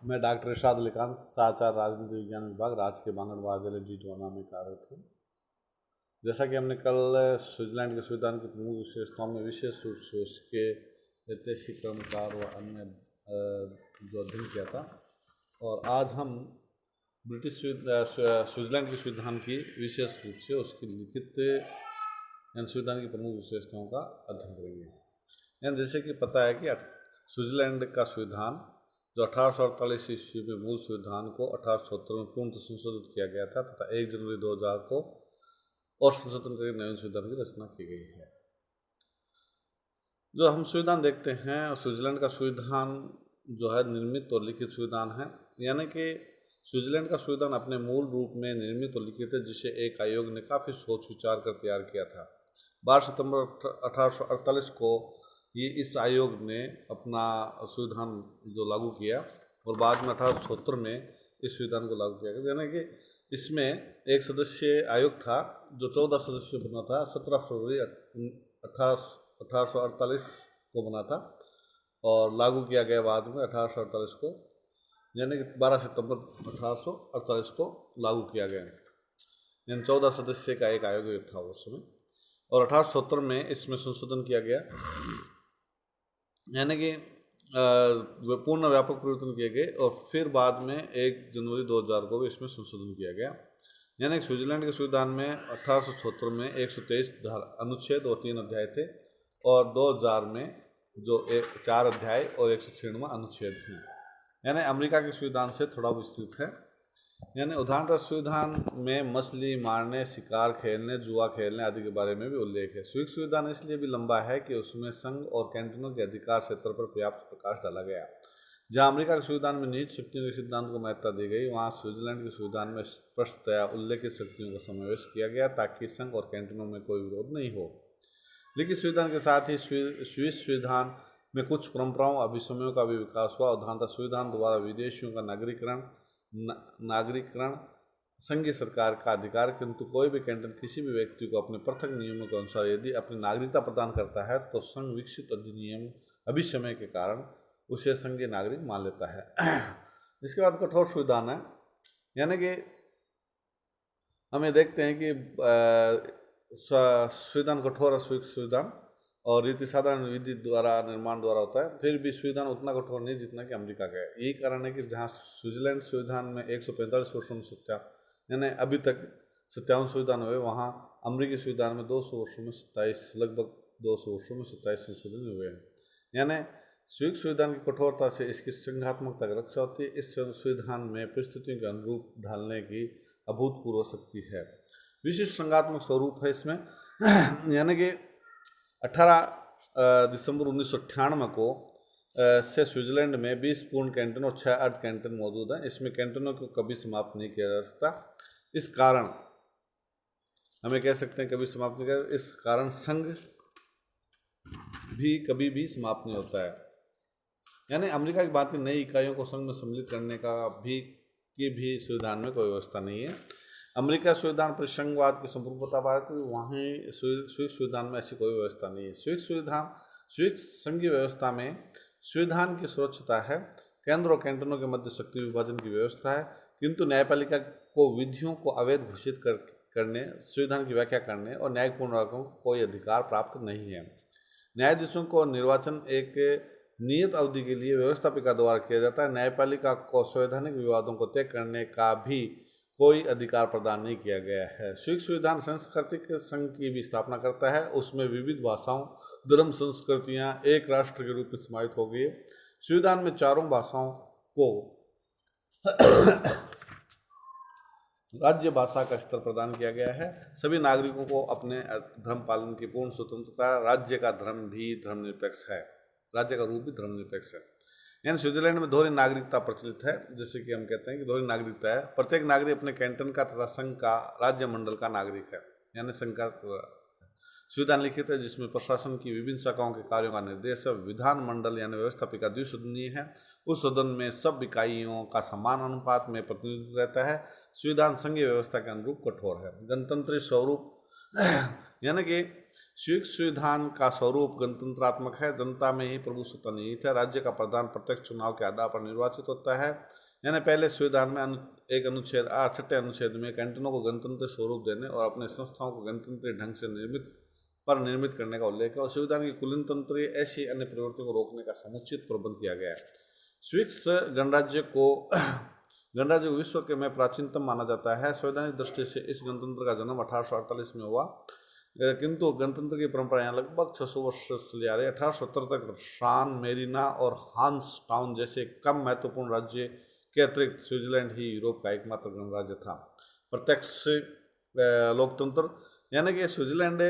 मैं डॉक्टर इरशाद अली खान, साचार राजनीति विज्ञान विभाग, राजकीय बांगड़ महाविद्यालय डीटवाना में कार्यरत हूँ। जैसा कि हमने कल स्विट्जरलैंड के संविधान की प्रमुख विशेषताओं में विशेष रूप से उसके ऐतिहासिक क्रमकार व अन्य जो अध्ययन किया था, और आज हम ब्रिटिश स्विट्जरलैंड के संविधान की विशेष रूप से उसकी लिखित संविधान की प्रमुख विशेषताओं का अध्ययन करेंगे। जैसे कि पता है कि स्विट्जरलैंड का संविधान जो 1848 ईस्वी में मूल संविधान को 1870 में पूर्णतः संशोधित किया गया था तथा 1 जनवरी 2000 को और संशोधन करके नवीन संविधान की रचना की गई है। जो हम संविधान देखते हैं, स्विट्जरलैंड का संविधान जो है निर्मित और लिखित संविधान है, यानी कि स्विट्जरलैंड का संविधान अपने मूल रूप में निर्मित और लिखित है, जिसे एक आयोग ने काफ़ी सोच विचार कर तैयार किया था। 12 सितंबर 1848 को इस आयोग ने अपना संविधान जो लागू किया और बाद में 1870 में इस संविधान को लागू किया गया। यानी कि इसमें एक सदस्यीय आयोग था जो 14 सदस्यों बना था। 17 फरवरी 1848 को बना था और लागू किया गया बाद में 1848 को, यानी कि 12 सितंबर 1848 को लागू किया गया। यानी 14 सदस्य का एक आयोग था उस समय, और 1870 में इसमें संशोधन किया गया, यानी कि पूर्ण व्यापक परिवर्तन किए गए, और फिर बाद में 1 जनवरी 2000 को भी इसमें संशोधन किया गया। यानी कि स्विट्जरलैंड के संविधान में 1876 में 123 अनुच्छेद और 3 अध्याय थे, और 2000 में जो 4 अध्याय और 196वां अनुच्छेद हैं। यानी अमेरिका के संविधान से थोड़ा विस्तृत है। यानी उदाहरणतः संविधान में मछली मारने, शिकार खेलने, जुआ खेलने आदि के बारे में भी उल्लेख है। स्विस संविधान इसलिए भी लंबा है कि उसमें संघ और कैंटनों के अधिकार क्षेत्र पर पर्याप्त प्रकाश डाला गया। जहां अमेरिका के संविधान में निहित शक्तियों के सिद्धांत को महत्ता दी गई, वहां स्विट्जरलैंड के संविधान में स्पष्टतया उल्लेखित शक्तियों का समावेश किया गया ताकि संघ और कैंटनों में कोई विरोध नहीं हो। लिखित संविधान के साथ ही स्विस संविधान में कुछ परंपराओं अभिसमयों का भी विकास हुआ। उदाहरणतः संविधान द्वारा विदेशियों का नागरिकरण संघीय सरकार का अधिकार, किंतु कोई भी कैंटन किसी भी व्यक्ति को अपने पृथक नियमों के अनुसार यदि अपनी नागरिकता प्रदान करता है तो संघ विकसित अधिनियम अभिसमय के कारण उसे संघीय नागरिक मान लेता है। इसके बाद कठोर संविधान है, यानी कि हमें देखते हैं कि संविधान कठोर संविधान और रीति साधारण विधि द्वारा निर्माण द्वारा होता है, फिर भी संविधान उतना कठोर नहीं जितना कि अमेरिका का है। यही कारण है कि जहाँ स्विट्जरलैंड संविधान में 145 वर्षों में यानी अभी तक 57 संविधान हुए, वहाँ अमेरिकी संविधान में 200 वर्षों में 27, लगभग 200 वर्षों में 27 संशोधन हुए हैं। यानी स्विस संविधान की कठोरता से इसकी संघात्मकता की रक्षा होती है। इस संविधान में परिस्थितियों के अनुरूप ढालने की अभूतपूर्व शक्ति है। विशिष्ट संघात्मक स्वरूप है इसमें, यानी कि 18 दिसंबर 1998 को से स्विट्जरलैंड में 20 पूर्ण कैंटन और 6 अर्ध कैंटन मौजूद हैं। इसमें कैंटनों को कभी समाप्त नहीं किया जा सकता। इस कारण हमें कह सकते हैं कभी समाप्त नहीं किया, इस कारण संघ भी कभी भी समाप्त नहीं होता है। यानी अमेरिका की बात नई इकाइयों को संघ में सम्मिलित करने का भी संविधान में कोई व्यवस्था नहीं है। अमेरिका संविधान पर संघवाद की संप्रभुता भारत की, वहीं स्विस संविधान में ऐसी कोई व्यवस्था नहीं है। स्विस संघीय व्यवस्था में संविधान की सुरक्षता है, केंद्र और कैंटनों के मध्य शक्ति विभाजन की व्यवस्था है, किंतु न्यायपालिका को विधियों को अवैध घोषित करने, संविधान की व्याख्या करने और न्यायिक को कोई अधिकार प्राप्त नहीं है। न्यायाधीशों को निर्वाचन एक नियत अवधि के लिए व्यवस्थापिका द्वारा किया जाता है। न्यायपालिका को संवैधानिक विवादों को तय करने का भी कोई अधिकार प्रदान नहीं किया गया है। स्विस संविधान सांस्कृतिक संघ की भी स्थापना करता है। उसमें विविध भाषाओं, धर्म, संस्कृतियां एक राष्ट्र के रूप में समाहित हो गई है। संविधान में 4 भाषाओं को राज्य भाषा का स्तर प्रदान किया गया है। सभी नागरिकों को अपने धर्म पालन की पूर्ण स्वतंत्रता। राज्य का धर्म भी धर्मनिरपेक्ष है, राज्य का रूप भी धर्मनिरपेक्ष है। यानी स्विट्जरलैंड में दोहरी नागरिकता प्रचलित है। जैसे कि हम कहते हैं कि दोहरी नागरिकता है, प्रत्येक नागरिक अपने कैंटन का तथा संघ का राज्य मंडल का नागरिक है। यानी संघ का संविधान लिखित है जिसमें प्रशासन की विभिन्न शाखाओं के कार्यों का निर्देश है। विधान मंडल यानी व्यवस्थापिका द्विसदनीय है। उस सदन में सब इकाइयों का समान अनुपात में प्रतिनिधित्व रहता है। संविधान संघीय व्यवस्था के अनुरूप कठोर है। गणतंत्री स्वरूप यानी कि स्वीकृत संविधान का स्वरूप गणतंत्रात्मक है, जनता में ही प्रभुसत्ता निहित है। राज्य का प्रधान प्रत्यक्ष चुनाव के आधार पर निर्वाचित होता है। यानी पहले संविधान में एक अनुच्छेद 6 अनुच्छेद में कैंटनों को गणतंत्र स्वरूप देने और अपने संस्थाओं को गणतंत्री ढंग से निर्मित करने का उल्लेख है और संविधान की कुलतंत्री ऐसी अन्य प्रवृत्तियों को रोकने का समुचित प्रबंध किया गया है। स्विस गणराज्य को विश्व के में प्राचीनतम माना जाता है। संवैधानिक दृष्टि से इस गणतंत्र का जन्म 1848 में हुआ, किंतु गणतंत्र की परंपरा यहाँ लगभग 600 वर्ष से चली आ रही है। 1870 तक शान मेरिना और हांस टाउन जैसे कम महत्वपूर्ण राज्य के अतिरिक्त स्विट्जरलैंड ही यूरोप का एकमात्र गणराज्य था। प्रत्यक्ष लोकतंत्र, यानी कि स्विट्जरलैंड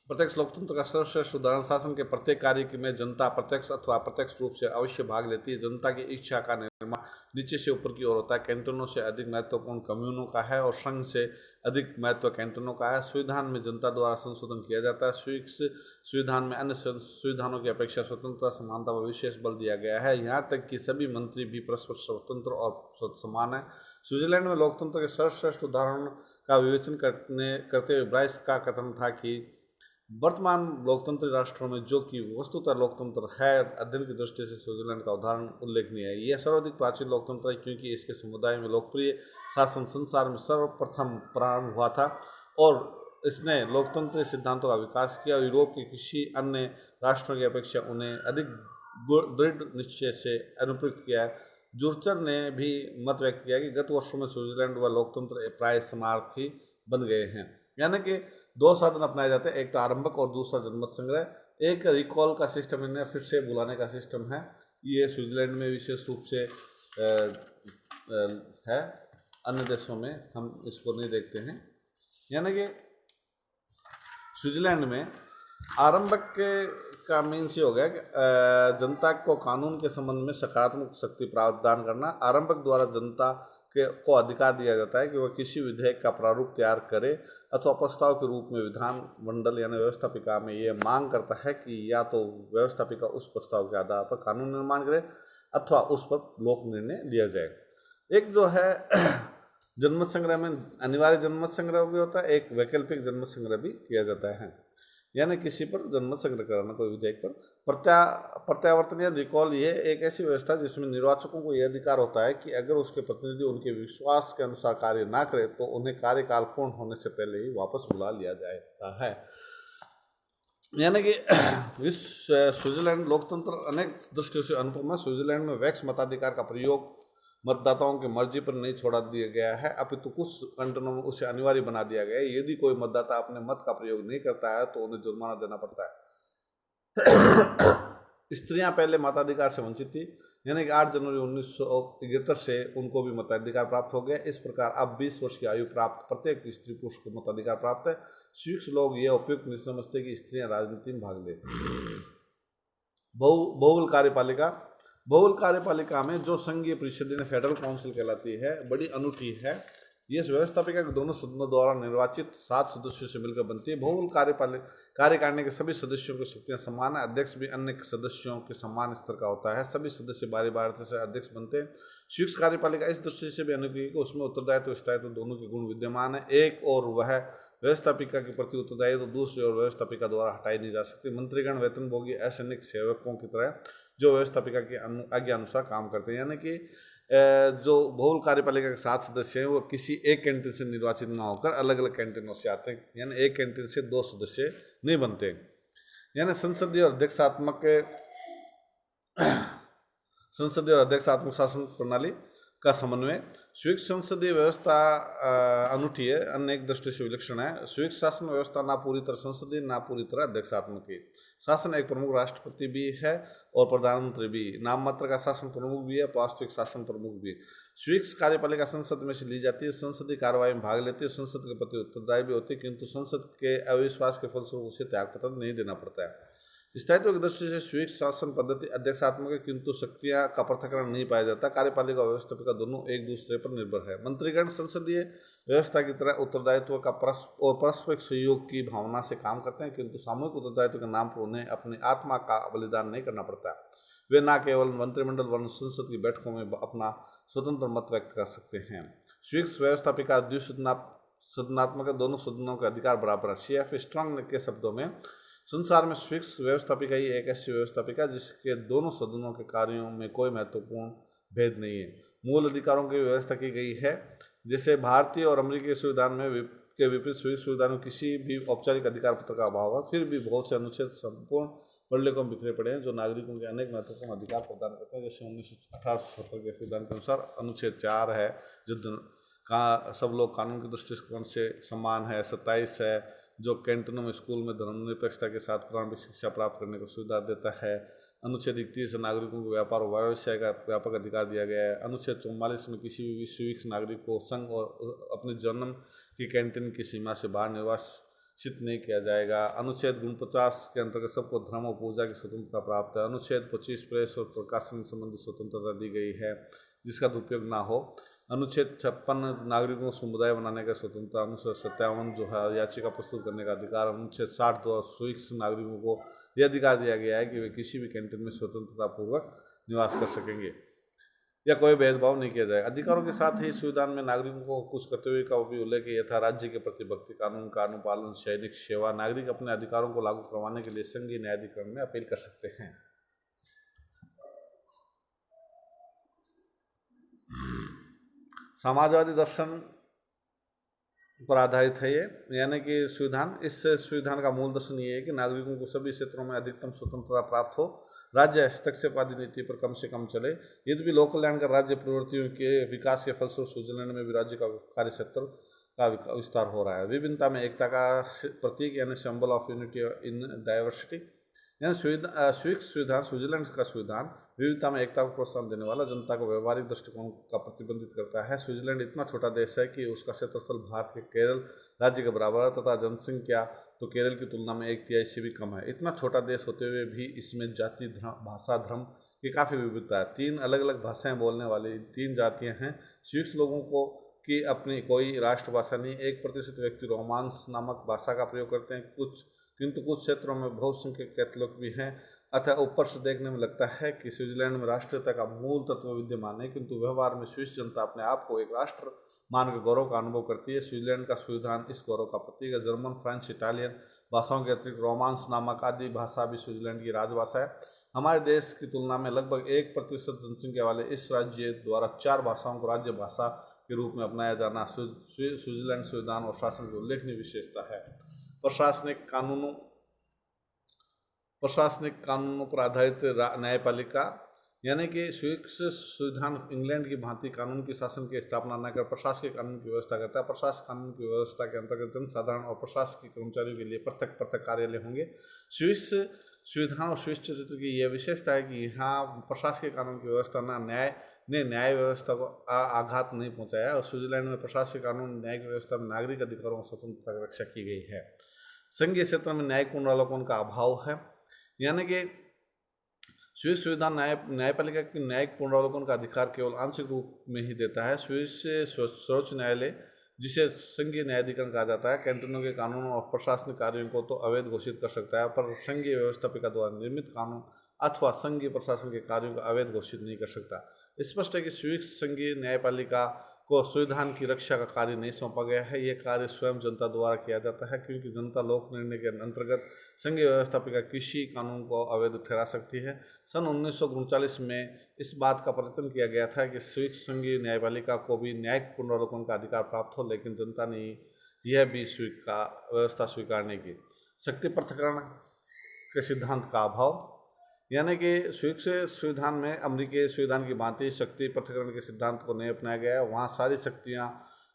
प्रत्यक्ष लोकतंत्र का सर्वश्रेष्ठ उदाहरण। शासन के प्रत्येक कार्य में जनता प्रत्यक्ष अथवा अप्रत्यक्ष रूप से अवश्य भाग लेती है। जनता की इच्छा का निर्माण नीचे से ऊपर की ओर होता है। कैंटनों से अधिक महत्वपूर्ण कम्यूनों का है और संघ से अधिक महत्व कैंटनों का है। संविधान में जनता द्वारा संशोधन किया जाता है। स्विस संविधान में अन्य संविधानों की अपेक्षा स्वतंत्रता समानता पर विशेष बल दिया गया है। यहाँ तक कि सभी मंत्री भी परस्पर स्वतंत्र और समान है। स्विट्जरलैंड में लोकतंत्र के सर्वश्रेष्ठ उदाहरण का विवेचन करते हुए ब्राइस का कथन था कि वर्तमान लोकतंत्री राष्ट्रों में जो कि वस्तुतः लोकतंत्र है, अध्ययन की दृष्टि से स्विट्जरलैंड का उदाहरण उल्लेखनीय है। यह सर्वाधिक प्राचीन लोकतंत्र है क्योंकि इसके समुदाय में लोकप्रिय शासन संसार में सर्वप्रथम प्रारंभ हुआ था और इसने लोकतंत्री सिद्धांतों का विकास किया। यूरोप के किसी अन्य राष्ट्रों की अपेक्षा उन्हें अधिक दृढ़ निश्चय से अनुप्रयुक्त किया है। जूर्चर ने भी मत व्यक्त किया कि गत वर्षों में स्विट्जरलैंड व लोकतंत्र प्राय समार्थी बन गए हैं। यानी कि दो साधन अपनाए जाते हैं, एक तो आरंभक और दूसरा जनमत संग्रह। एक रिकॉल का सिस्टम, इन्हें फिर से बुलाने का सिस्टम है। ये स्विट्जरलैंड में विशेष रूप से है, अन्य देशों में हम इसको नहीं देखते हैं। यानी कि स्विट्जरलैंड में आरंभक का मीन्स ये हो गया कि जनता को कानून के संबंध में सकारात्मक शक्ति प्रदान करना। आरंभक द्वारा जनता को अधिकार दिया जाता है कि वह किसी विधेयक का प्रारूप तैयार करे अथवा प्रस्ताव के रूप में विधान मंडल यानी व्यवस्थापिका में यह मांग करता है कि या तो व्यवस्थापिका उस प्रस्ताव के आधार पर कानून निर्माण करे अथवा उस पर लोक निर्णय लिया जाए। एक जो है जनमत संग्रह में अनिवार्य जनमत संग्रह भी होता है, एक वैकल्पिक जनमत संग्रह भी किया जाता है। यानी किसी पर जनमत संग्रह कराना, कोई विधेयक पर प्रत्यावर्तन या रिकॉल, ये एक ऐसी व्यवस्था जिसमें निर्वाचकों को यह अधिकार होता है कि अगर उसके प्रतिनिधि उनके विश्वास के अनुसार कार्य ना करे तो उन्हें कार्यकाल पूर्ण होने से पहले ही वापस बुला लिया जाता है। यानी कि स्विट्जरलैंड लोकतंत्र अनेक दृष्टियों से अनुपम है। स्विट्जरलैंड में वैक्स मताधिकार का प्रयोग मतदाताओं की मर्जी पर नहीं छोड़ा दिया गया है, अपितु कुछ कैंटनों में उसे अनिवार्य बना दिया गया है। यदि कोई मतदाता अपने मत का प्रयोग नहीं करता है तो उन्हें जुर्माना देना पड़ता है। स्त्रियां पहले मताधिकार से वंचित थी, यानी कि 8 जनवरी 1971 से उनको भी मताधिकार प्राप्त हो गया। इस प्रकार अब 20 वर्ष की आयु प्राप्त प्रत्येक स्त्री पुरुष को मताधिकार प्राप्त है। स्विस लोग यह उपयुक्त नहीं समझते कि स्त्रियां राजनीति में भाग लें। बहुल कार्यपालिका में जो संघीय परिषद फेडरल काउंसिल कहलाती है, बड़ी अनूठी है। ये व्यवस्थापिका के दोनों सदनों द्वारा निर्वाचित 7 सदस्यों से मिलकर बनती है। बहुल कार्यकारिणी के सभी सदस्यों की शक्तियां समान है। अध्यक्ष भी अन्य सदस्यों के समान स्तर का होता है। सभी सदस्य बारी बारी से अध्यक्ष बनते हैं। स्विस कार्यपालिका इस दृष्टि से भी अनोखी है कि उसमें उत्तरदायित्व और स्थायित्व दोनों के गुण विद्यमान है। एक और वह व्यवस्थापिका के प्रति उत्तरदायी तो दूसरी ओर व्यवस्थापिका द्वारा हटाई नहीं जा सकती। मंत्रीगण वेतनभोगी असैनिक सेवकों की तरह जो व्यवस्थापिका की आज्ञा अनुसार काम करते हैं। यानी कि जो बहुल कार्यपालिका के 7 सदस्य हैं वो किसी एक कैंटीन से निर्वाचित ना होकर अलग अलग कैंटीनों से आते हैं। यानी एक कैंटीन से 2 सदस्य नहीं बनते। यानी संसदीय और अध्यक्षात्मक शासन प्रणाली का समन्वय। स्विस संसदीय व्यवस्था अनूठी है, अन्य एक दृष्टि से विलक्षण है। स्विस शासन व्यवस्था ना पूरी तरह संसदीय ना पूरी तरह अध्यक्षात्मक है। शासन एक प्रमुख राष्ट्रपति भी है और प्रधानमंत्री भी। नाम मात्र का शासन प्रमुख भी है, वास्तविक शासन प्रमुख भी। स्विस कार्यपालिका संसद में से ली जाती है, संसदीय कार्रवाई में भाग लेती है, संसद के प्रति उत्तरदायी भी होती है, किंतु संसद के अविश्वास के फलस्वरूप उसे त्यागपत्र नहीं देना पड़ता है। स्थायित्व की दृष्टि से स्विस शासन पद्धति अध्यक्षात्मक है, किंतु शक्तियां का पृथक्करण नहीं पाया जाता। कार्यपालिका और व्यवस्थापिका दोनों एक दूसरे पर निर्भर है। मंत्रीगण संसदीय व्यवस्था की तरह उत्तरदायित्व का परस्पर सहयोग की भावना से काम करते हैं, किंतु सामूहिक उत्तरदायित्व के नाम पर उन्हें अपनी आत्मा का बलिदान नहीं करना पड़ता है। वे न केवल मंत्रिमंडल वरन संसद की बैठकों में अपना स्वतंत्र मत व्यक्त कर सकते हैं। स्विस व्यवस्थापिका द्विसदना सदनात्मक दोनों सदनों के अधिकार बराबर है। CF स्ट्रॉन्ग के शब्दों में, संसार में स्विस व्यवस्थापिका ही एक ऐसी व्यवस्थापिका जिसके दोनों सदनों के कार्यों में कोई महत्वपूर्ण भेद नहीं है। मूल अधिकारों की व्यवस्था की गई है। जैसे भारतीय और अमेरिकी संविधान के विपरीत स्विस संविधान में किसी भी औपचारिक अधिकार पत्र का अभाव है, फिर भी बहुत से अनुच्छेद संपूर्ण प्रलेखों में बिखरे पड़े हैं जो नागरिकों के अनेक महत्वपूर्ण अधिकार प्रदान करते हैं। जैसे 1870 के संविधान के अनुसार अनुच्छेद 4 है जो सब लोग कानून के दृष्टिकोण से समान है। 27 है जो कैंटनों में स्कूल में धर्मनिरपेक्षता के साथ प्रारंभिक शिक्षा प्राप्त करने को सुविधा देता है। अनुच्छेद 31 नागरिकों को व्यापार और व्यवसाय का व्यापक अधिकार दिया गया है। अनुच्छेद 44 में किसी भी विश्व नागरिक को संघ और अपने जन्म की कैंटीन की सीमा से बाहर निर्वासित नहीं किया जाएगा। अनुच्छेद 49 के अंतर्गत सबको धर्म और पूजा की स्वतंत्रता प्राप्त है। अनुच्छेद 25 प्रेस और प्रकाशन संबंधी स्वतंत्रता दी गई है जिसका दुरुपयोग ना हो। अनुच्छेद 56 नागरिकों को समुदाय बनाने का स्वतंत्रता। अनुच्छेद 57 जो है याचिका प्रस्तुत करने का अधिकार। अनुच्छेद 60 द्वारा स्विस नागरिकों को यह अधिकार दिया गया है कि वे किसी भी कैंटीन में स्वतंत्रता पूर्वक निवास कर सकेंगे या कोई भेदभाव नहीं किया जाएगा। अधिकारों के साथ ही संविधान में नागरिकों को कुछ कर्तव्य का भी उल्लेख यथा राज्य के प्रति भक्ति, कानून का अनुपालन, सैनिक सेवा। नागरिक अपने अधिकारों को लागू करवाने के लिए संघीय न्यायाधिकरण में अपील कर सकते हैं। समाजवादी दर्शन पर आधारित है ये, यानी कि संविधान। इस संविधान का मूल दर्शन ये है कि नागरिकों को सभी क्षेत्रों में अधिकतम स्वतंत्रता प्राप्त हो, राज्य हस्तक्षेपवादी नीति पर कम से कम चले। यदि भी लोक कल्याणकारी राज्य प्रवृत्तियों के विकास के फलस्वरूप स्विट्जरलैंड में भी राज्य का कार्य क्षेत्र का विस्तार हो रहा है। विभिन्नता में एकता का प्रतीक यानी symbol of unity in diversity, यानी स्विस संविधान, स्विट्जरलैंड का संविधान विविधता में एकता को प्रोत्साहन देने वाला, जनता को व्यवहारिक दृष्टिकोण का प्रतिबंधित करता है। स्विट्जरलैंड इतना छोटा देश है कि उसका क्षेत्रफल भारत के केरल राज्य के बराबर है तथा जनसंख्या तो केरल की तुलना में 1/3 से भी कम है। इतना छोटा देश होते हुए भी इसमें जाति, भाषा, धर्म की काफ़ी विविधता है। 3 अलग अलग भाषाएं बोलने वाली 3 जातियां हैं। स्विस लोगों को की अपनी कोई राष्ट्रभाषा नहीं। 1% व्यक्ति रोमांस नामक भाषा का प्रयोग करते हैं, किंतु कुछ क्षेत्रों में बहुसंख्यक कैथोलिक भी हैं। अतः ऊपर से देखने में लगता है कि स्विट्जरलैंड में राष्ट्रीयता का मूल तत्व विद्यमान है, किंतु व्यवहार में स्विस जनता अपने आप को एक राष्ट्र मान के गौरव का अनुभव करती है। स्विट्जरलैंड का संविधान इस गौरव का प्रतीक है। जर्मन, फ्रेंच, इटालियन भाषाओं के अतिरिक्त रोमांस नामक आदि भाषा भी स्विट्जरलैंड की राजभाषा है। हमारे देश की तुलना में लगभग 1% जनसंख्या वाले इस राज्य द्वारा 4 भाषाओं को राज्य भाषा के रूप में अपनाया जाना स्विट्जरलैंड संविधान और शासन की उल्लेखनीय विशेषता है। प्रशासनिक कानूनों पर आधारित न्यायपालिका, यानी कि स्विस संविधान इंग्लैंड की भांति कानून की शासन की स्थापना न कर प्रशासनिक कानून की व्यवस्था करता है। प्रशासनिक कानून की व्यवस्था के अंतर्गत जनसाधारण और प्रशासनिक कर्मचारियों के लिए पृथक पृथक कार्यालय होंगे। स्विस संविधान और स्विस चरित्र की यह विशेषता है कि यहाँ प्रशासनिक कानून की व्यवस्था न्याय व्यवस्था को आघात नहीं पहुँचाया। और स्विट्जरलैंड में प्रशासनिक कानून न्यायिक व्यवस्था में नागरिक अधिकारों और स्वतंत्रता की रक्षा की गई है। संघीय क्षेत्र में न्यायिक पुनरावलोकन का अभाव है, यानी कि स्विस संविधान न्यायपालिका के न्यायिक पुनरावलोकन का अधिकार केवल आंशिक रूप में ही देता है। स्विस सर्वोच्च न्यायालय, जिसे संघीय न्यायाधिकरण कहा जाता है, कैंटनों के कानूनों और प्रशासनिक कार्यों को तो अवैध घोषित कर सकता है, पर संघीय व्यवस्थापिका द्वारा निर्मित कानून अथवा संघीय प्रशासन के कार्यों को अवैध घोषित नहीं कर सकता। स्पष्ट है कि स्विस संघीय न्यायपालिका को संविधान की रक्षा का कार्य नहीं सौंपा गया है। यह कार्य स्वयं जनता द्वारा किया जाता है, क्योंकि जनता लोक निर्णय के अंतर्गत संघीय व्यवस्थापिका किसी कानून को अवैध ठहरा सकती है। सन 1939 में इस बात का प्रयत्न किया गया था कि स्विस संघीय न्यायपालिका को भी न्यायिक पुनरावलोकन का अधिकार प्राप्त हो, लेकिन जनता ने यह भी व्यवस्था स्वीकार नहीं की। शक्ति पृथक्करण के सिद्धांत का अभाव, यानी कि स्विस संविधान में अमेरिकी संविधान की भांति शक्ति पृथक्करण के सिद्धांत को नहीं अपनाया गया है। वहाँ सारी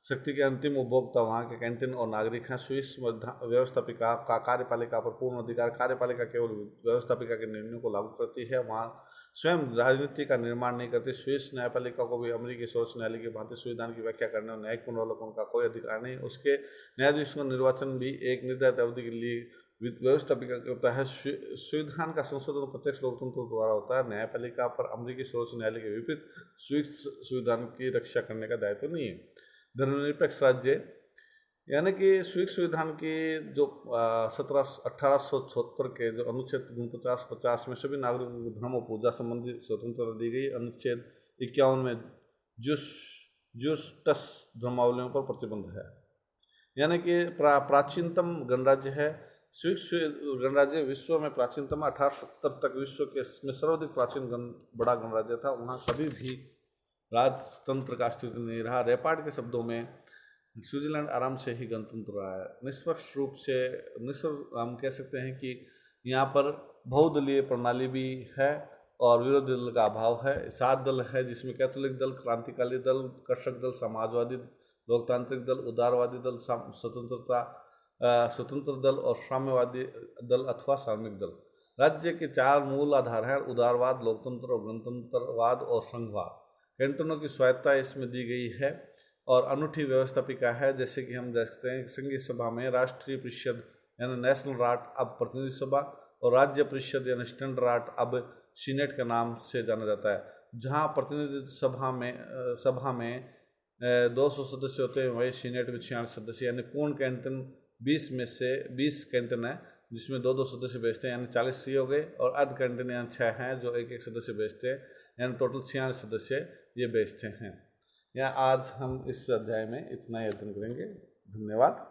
शक्ति के अंतिम उपभोक्ता वहाँ के कैंटीन और नागरिक हैं। स्विस व्यवस्थापिका का कार्यपालिका पर पूर्ण अधिकार। कार्यपालिका केवल व्यवस्थापिका के निर्णयों को लागू करती है, वहाँ स्वयं राजनीति का निर्माण नहीं करती। स्विस न्यायपालिका को भी अमेरिकी सर्वोच्च न्यायालय की भांति संविधान की व्याख्या करने और न्यायिक पुनरावलोकन का कोई अधिकार नहीं। उसके न्यायाधीशों का निर्वाचन भी एक निर्धारित अवधि के लिए व्यवस्थापिका करता है। संविधान का संशोधन प्रत्यक्ष लोकतंत्र द्वारा होता है। न्यायपालिका पर अमेरिकी सर्वोच्च न्यायालय के विपरीत स्विस संविधान की रक्षा करने का दायित्व नहीं है। धर्मनिरपेक्ष राज्य, यानी कि स्विस संविधान की जो 1876 के जो अनुच्छेद 49-50 में सभी नागरिकों को धर्म और पूजा संबंधी स्वतंत्रता दी गई। अनुच्छेद 51 में जुस्टस धर्मावलंबियों पर प्रतिबंध है। यानी कि प्राचीनतम गणराज्य है। स्विस गणराज्य विश्व में प्राचीनतम 1870 तक विश्व के में सर्वाधिक प्राचीन बड़ा गणराज्य था। वहाँ कभी भी राजतंत्र का अस्तित्व नहीं रहा। रेपार्ड के शब्दों में स्विट्जरलैंड आराम से ही गणतंत्र रहा है। निष्पक्ष रूप से हम कह सकते हैं कि यहाँ पर बहुदलीय प्रणाली भी है और विरोधी दल का अभाव है। 7 दल है जिसमें कैथोलिक दल, क्रांतिकारी दल, कर्षक दल, समाजवादी, लोकतांत्रिक दल, उदारवादी दल, स्वतंत्र दल और साम्यवादी दल अथवा सामरिक दल। राज्य के 4 मूल आधार हैं: उदारवाद, लोकतंत्र और गणतंत्रवाद और संघवाद। कैंटनों की स्वायत्ता इसमें दी गई है और अनूठी व्यवस्थापिका है। जैसे कि हम देखते हैं संघीय सभा में राष्ट्रीय परिषद यानी नेशनल राट अब प्रतिनिधि सभा और राज्य परिषद यानी स्टैंड राट अब सीनेट के नाम से जाना जाता है। जहां प्रतिनिधि सभा में 200 सदस्य होते हैं, वही सीनेट में 46 सदस्य, यानी पूर्ण कैंटन 20 में से 20 कैंटन है जिसमें 2-2 सदस्य भेजते हैं, यानी 40 सी हो गए। और अर्ध कैंटन यानी 6 हैं जो 1-1 सदस्य भेजते हैं, यानी टोटल 46 सदस्य ये भेजते हैं। या आज हम इस अध्याय में इतना ही अध्ययन करेंगे। धन्यवाद।